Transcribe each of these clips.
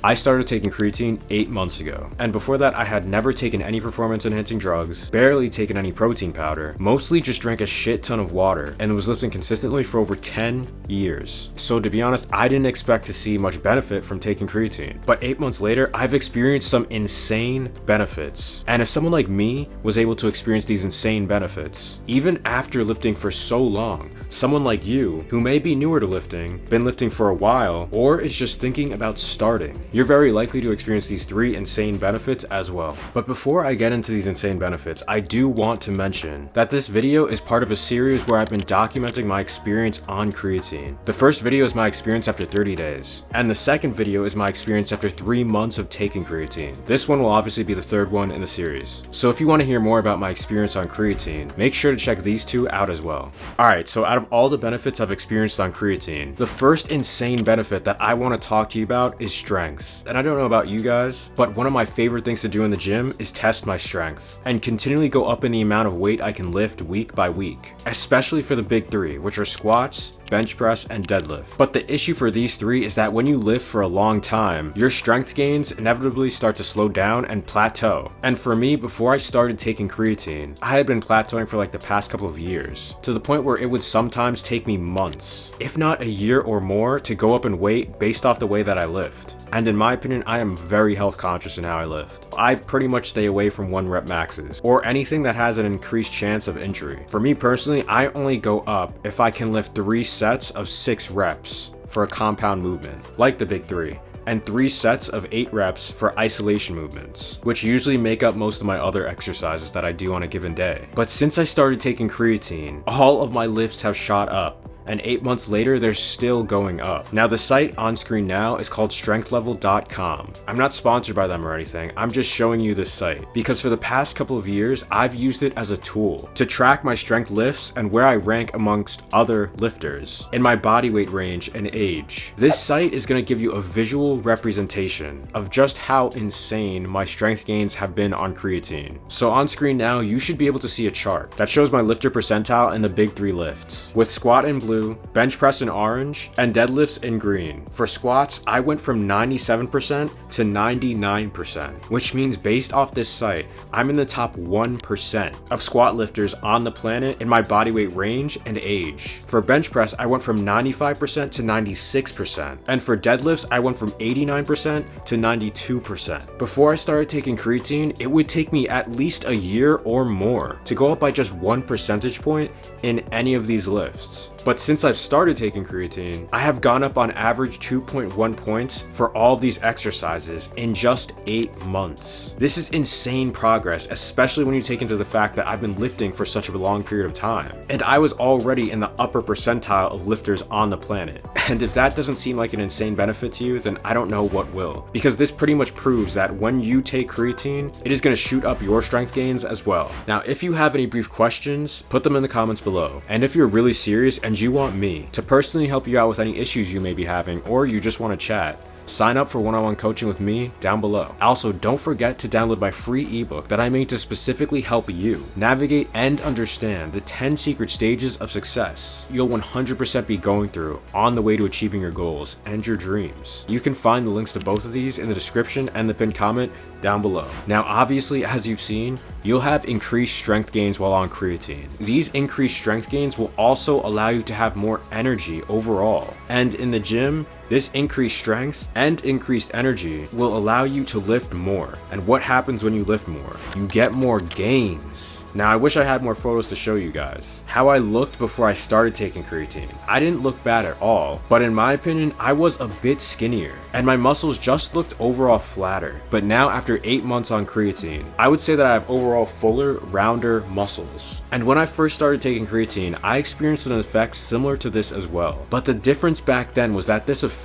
I started taking creatine 8 months ago, and before that I had never taken any performance enhancing drugs, barely taken any protein powder, mostly just drank a shit ton of water, and was lifting consistently for over 10 years. So to be honest, I didn't expect to see much benefit from taking creatine, but 8 months later I've experienced some insane benefits. And if someone like me was able to experience these insane benefits, even after lifting for so long, someone like you, who may be newer to lifting, been lifting for a while, or is just thinking about starting, you're very likely to experience these 3 insane benefits as well. But before I get into these insane benefits, I do want to mention that this video is part of a series where I've been documenting my experience on creatine. The first video is my experience after 30 days, and the second video is my experience after 3 months of taking creatine. This one will obviously be the third one in the series. So if you want to hear more about my experience on creatine, make sure to check these 2 out as well. Alright, so out of all the benefits I've experienced on creatine, the first insane benefit that I want to talk to you about is strength. And I don't know about you guys, but one of my favorite things to do in the gym is test my strength and continually go up in the amount of weight I can lift week by week, especially for the big 3, which are squats, bench press, and deadlift. But the issue for these 3 is that when you lift for a long time, your strength gains inevitably start to slow down and plateau. And for me, before I started taking creatine, I had been plateauing for like the past couple of years, to the point where it would sometimes take me months, if not a year or more, to go up in weight based off the way that I lift. And in my opinion, I am very health conscious in how I lift. I pretty much stay away from 1 rep maxes, or anything that has an increased chance of injury. For me personally, I only go up if I can lift 3 sets of 6 reps for a compound movement, like the big 3, and 3 sets of 8 reps for isolation movements, which usually make up most of my other exercises that I do on a given day. But since I started taking creatine, all of my lifts have shot up, and 8 months later, they're still going up. Now, the site on screen now is called strengthlevel.com. I'm not sponsored by them or anything, I'm just showing you this site, because for the past couple of years, I've used it as a tool to track my strength lifts and where I rank amongst other lifters in my body weight range and age. This site is going to give you a visual representation of just how insane my strength gains have been on creatine. So on screen now, you should be able to see a chart that shows my lifter percentile in the big 3 lifts, with squat in blue, bench press in orange, and deadlifts in green. For squats, I went from 97% to 99%, which means based off this site, I'm in the top 1% of squat lifters on the planet in my body weight range and age. For bench press, I went from 95% to 96%, and for deadlifts, I went from 89% to 92%. Before I started taking creatine, it would take me at least a year or more to go up by just 1 percentage point in any of these lifts. But since I've started taking creatine, I have gone up on average 2.1 points for all of these exercises in just 8 months. This is insane progress, especially when you take into the fact that I've been lifting for such a long period of time. And I was already in the upper percentile of lifters on the planet. And if that doesn't seem like an insane benefit to you, then I don't know what will. Because this pretty much proves that when you take creatine, it is going to shoot up your strength gains as well. Now, if you have any brief questions, put them in the comments below. And if you're really serious and you want me to personally help you out with any issues you may be having, or you just want to chat, sign up for one-on-one coaching with me down below. Also, don't forget to download my free ebook that I made to specifically help you navigate and understand the 10 secret stages of success you'll 100% be going through on the way to achieving your goals and your dreams. You can find the links to both of these in the description and the pinned comment down below. Now, obviously, as you've seen, you'll have increased strength gains while on creatine. These increased strength gains will also allow you to have more energy overall. And in the gym, this increased strength and increased energy will allow you to lift more. And what happens when you lift more? You get more gains. Now, I wish I had more photos to show you guys how I looked before I started taking creatine. I didn't look bad at all, but in my opinion, I was a bit skinnier and my muscles just looked overall flatter. But now, after 8 months on creatine, I would say that I have overall fuller, rounder muscles. And when I first started taking creatine, I experienced an effect similar to this as well. But the difference back then was that this effect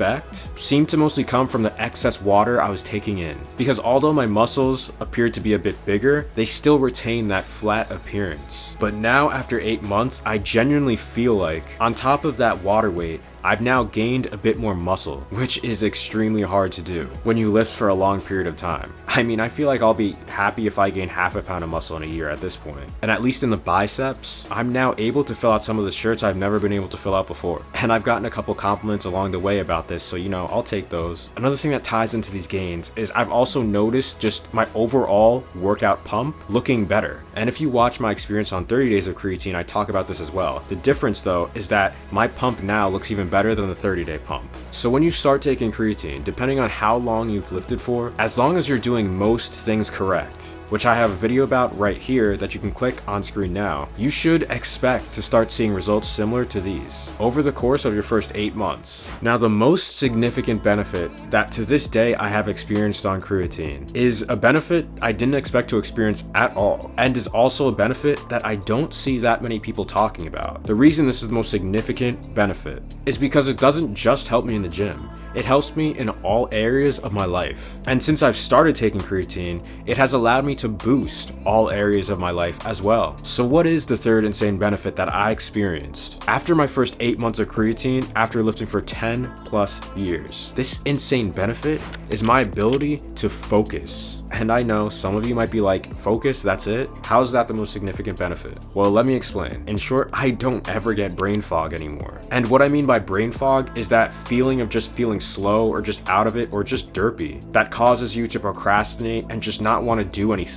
seemed to mostly come from the excess water I was taking in. Because although my muscles appeared to be a bit bigger, they still retain that flat appearance. But now, after 8 months, I genuinely feel like, on top of that water weight, I've now gained a bit more muscle, which is extremely hard to do when you lift for a long period of time. I mean, I feel like I'll be happy if I gain half a pound of muscle in a year at this point. And at least in the biceps, I'm now able to fill out some of the shirts I've never been able to fill out before. And I've gotten a couple compliments along the way about this, so I'll take those. Another thing that ties into these gains is I've also noticed just my overall workout pump looking better. And if you watch my experience on 30 days of creatine, I talk about this as well. The difference though is that my pump now looks even better than the 30-day pump. So when you start taking creatine, depending on how long you've lifted for, as long as you're doing most things correct, which I have a video about right here that you can click on screen now, you should expect to start seeing results similar to these over the course of your first 8 months. Now, the most significant benefit that to this day I have experienced on creatine is a benefit I didn't expect to experience at all, and is also a benefit that I don't see that many people talking about. The reason this is the most significant benefit is because it doesn't just help me in the gym, it helps me in all areas of my life. And since I've started taking creatine, it has allowed me to boost all areas of my life as well. So what is the third insane benefit that I experienced after my first 8 months of creatine after lifting for 10 plus years? This insane benefit is my ability to focus. And I know some of you might be like, focus, that's it? How is that the most significant benefit? Well, let me explain. In short, I don't ever get brain fog anymore. And what I mean by brain fog is that feeling of just feeling slow or just out of it or just derpy that causes you to procrastinate and just not want to do anything.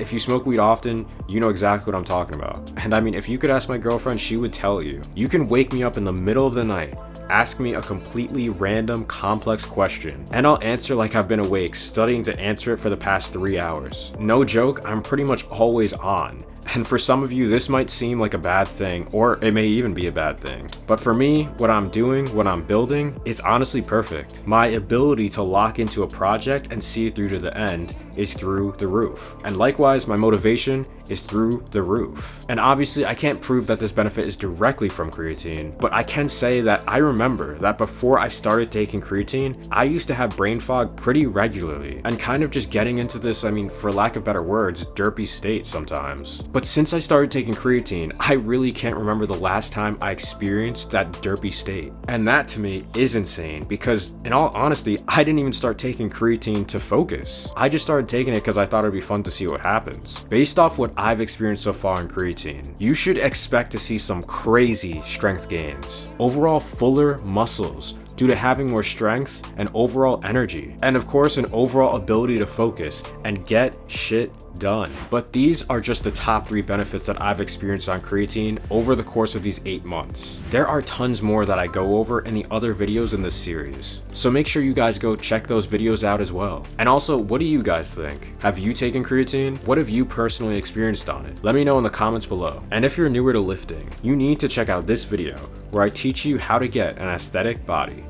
If you smoke weed often, you know exactly what I'm talking about. And I mean, if you could ask my girlfriend, she would tell you. You can wake me up in the middle of the night, ask me a completely random, complex question, and I'll answer like I've been awake, studying to answer it for the past 3 hours. No joke, I'm pretty much always on. And for some of you, this might seem like a bad thing, or it may even be a bad thing. But for me, what I'm doing, what I'm building, is honestly perfect. My ability to lock into a project and see it through to the end is through the roof. And likewise, my motivation is through the roof. And obviously, I can't prove that this benefit is directly from creatine, but I can say that I remember that before I started taking creatine, I used to have brain fog pretty regularly and kind of just getting into this, for lack of better words, derpy state sometimes. But since I started taking creatine, I really can't remember the last time I experienced that derpy state. And that to me is insane because in all honesty, I didn't even start taking creatine to focus. I just started taking it because I thought it'd be fun to see what happens. Based off what I've experienced so far in creatine, you should expect to see some crazy strength gains, overall fuller muscles, due to having more strength and overall energy, and of course an overall ability to focus and get shit done. But these are just the top 3 benefits that I've experienced on creatine over the course of these 8 months. There are tons more that I go over in the other videos in this series, so make sure you guys go check those videos out as well. And also, what do you guys think? Have you taken creatine? What have you personally experienced on it? Let me know in the comments below. And if you're newer to lifting, you need to check out this video where I teach you how to get an aesthetic body.